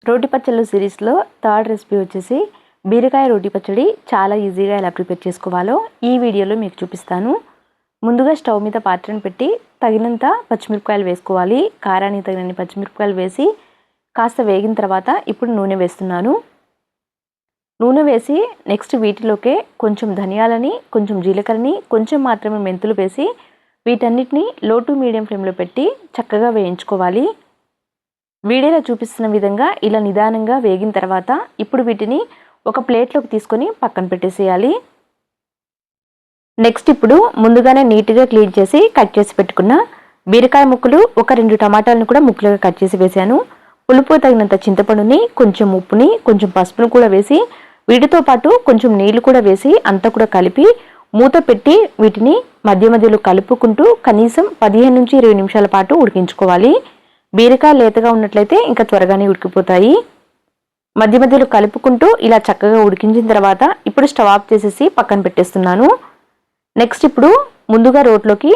రోటి పచ్చళ్ళు సిరీస్లో థర్డ్ రెసిపీ వచ్చేసి బీరకాయ రోటి పచ్చడి. చాలా ఈజీగా ఎలా ప్రిపేర్ చేసుకోవాలో ఈ వీడియోలో మీకు చూపిస్తాను. ముందుగా స్టవ్ మీద పాత్రను పెట్టి తగినంత పచ్చిమిరపకాయలు వేసుకోవాలి. కారానికి తగినన్ని పచ్చిమిరపకాయలు వేసి కాస్త వేగిన తర్వాత ఇప్పుడు నూనె వేస్తున్నాను. నూనె వేసి నెక్స్ట్ వీటిలోకే కొంచెం ధనియాలని, కొంచెం జీలకర్రని, కొంచెం మాత్రమే మెంతులు వేసి వీటన్నిటిని లో టు మీడియం ఫ్లేమ్లో పెట్టి చక్కగా వేయించుకోవాలి. వీడియోలో చూపిస్తున్న విధంగా ఇలా నిదానంగా వేగిన తర్వాత ఇప్పుడు వీటిని ఒక ప్లేట్లోకి తీసుకొని పక్కన పెట్టేసేయాలి. నెక్స్ట్ ఇప్పుడు ముందుగానే నీట్గా క్లీన్ చేసి కట్ చేసి పెట్టుకున్న బీరకాయ ముక్కలు, ఒక 2 టమాటాలను కూడా ముక్కలుగా కట్ చేసి వేసాను. పులుపు తగినంత చింతపండుని, కొంచెం ఉప్పుని, కొంచెం పసుపును కూడా వేసి వీటితో పాటు కొంచెం నీళ్లు కూడా వేసి అంతా కూడా కలిపి మూత పెట్టి వీటిని మధ్య మధ్యలో కలుపుకుంటూ కనీసం 15 నుంచి 20 నిమిషాల పాటు ఉడికించుకోవాలి. బీరకాయ లేతగా ఉన్నట్లయితే ఇంకా త్వరగానే ఉడికిపోతాయి. మధ్య మధ్యలో కలుపుకుంటూ ఇలా చక్కగా ఉడికించిన తర్వాత ఇప్పుడు స్టవ్ ఆఫ్ చేసేసి పక్కన పెట్టేస్తున్నాను. నెక్స్ట్ ఇప్పుడు ముందుగా రోట్లోకి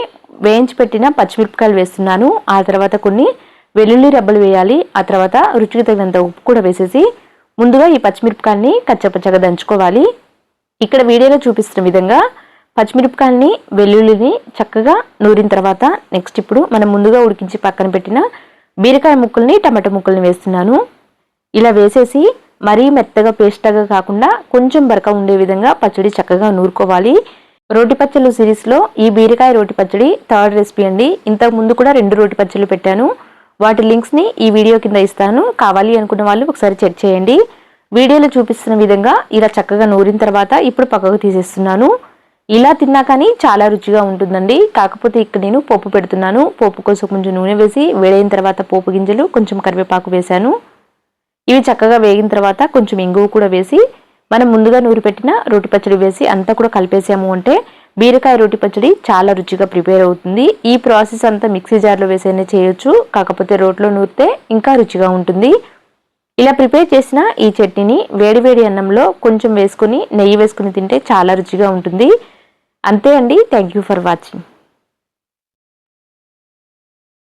వేయించి పెట్టిన పచ్చిమిరపకాయలు వేస్తున్నాను. ఆ తర్వాత కొన్ని వెల్లుల్లి రెబ్బలు వేయాలి. ఆ తర్వాత రుచికి తగినంత ఉప్పు కూడా వేసేసి ముందుగా ఈ పచ్చిమిరపకాయల్ని కచ్చపచ్చగా దంచుకోవాలి. ఇక్కడ వీడియోలో చూపిస్తున్న విధంగా పచ్చిమిరపకాయల్ని, వెల్లుల్లిని చక్కగా నూరిన తర్వాత నెక్స్ట్ ఇప్పుడు మనం ముందుగా ఉడికించి పక్కన పెట్టిన బీరకాయ ముక్కల్ని, టమాటా ముక్కల్ని వేస్తున్నాను. ఇలా వేసేసి మరీ మెత్తగా పేస్ట్గా కాకుండా కొంచెం బరక ఉండే విధంగా పచ్చడి చక్కగా నూరుకోవాలి. రోటి పచ్చళ్ళు సిరీస్లో ఈ బీరకాయ రోటి పచ్చడి థర్డ్ రెసిపీ అండి. ఇంతకు ముందు కూడా 2 రోటి పచ్చళ్ళు పెట్టాను. వాటి లింక్స్ని ఈ వీడియో కింద ఇస్తాను. కావాలి అనుకున్న వాళ్ళు ఒకసారి చెక్ చేయండి. వీడియోలో చూపిస్తున్న విధంగా ఇలా చక్కగా నూరిన తర్వాత ఇప్పుడు పక్కకు తీసేస్తున్నాను. ఇలా తిన్నా కానీ చాలా రుచిగా ఉంటుందండి. కాకపోతే ఇక్కడ నేను పోపు పెడుతున్నాను. పోపు కోసం కొంచెం నూనె వేసి వేడైన తర్వాత పోపు గింజలు, కొంచెం కరివేపాకు వేశాను. ఇవి చక్కగా వేగిన తర్వాత కొంచెం ఇంగువ కూడా వేసి మనం ముందుగా నూరి పెట్టిన రోటి పచ్చడి వేసి అంతా కూడా కలిపేసాము అంటే బీరకాయ రోటి పచ్చడి చాలా రుచిగా ప్రిపేర్ అవుతుంది. ఈ ప్రాసెస్ అంతా మిక్సీ జార్లో వేసైనా చేయొచ్చు. కాకపోతే రోట్లో నూరితే ఇంకా రుచిగా ఉంటుంది. ఇలా ప్రిపేర్ చేసిన ఈ చట్నీని వేడివేడి అన్నంలో కొంచెం వేసుకుని నెయ్యి వేసుకుని తింటే చాలా రుచిగా ఉంటుంది. అంతే అండి. Thank you for watching.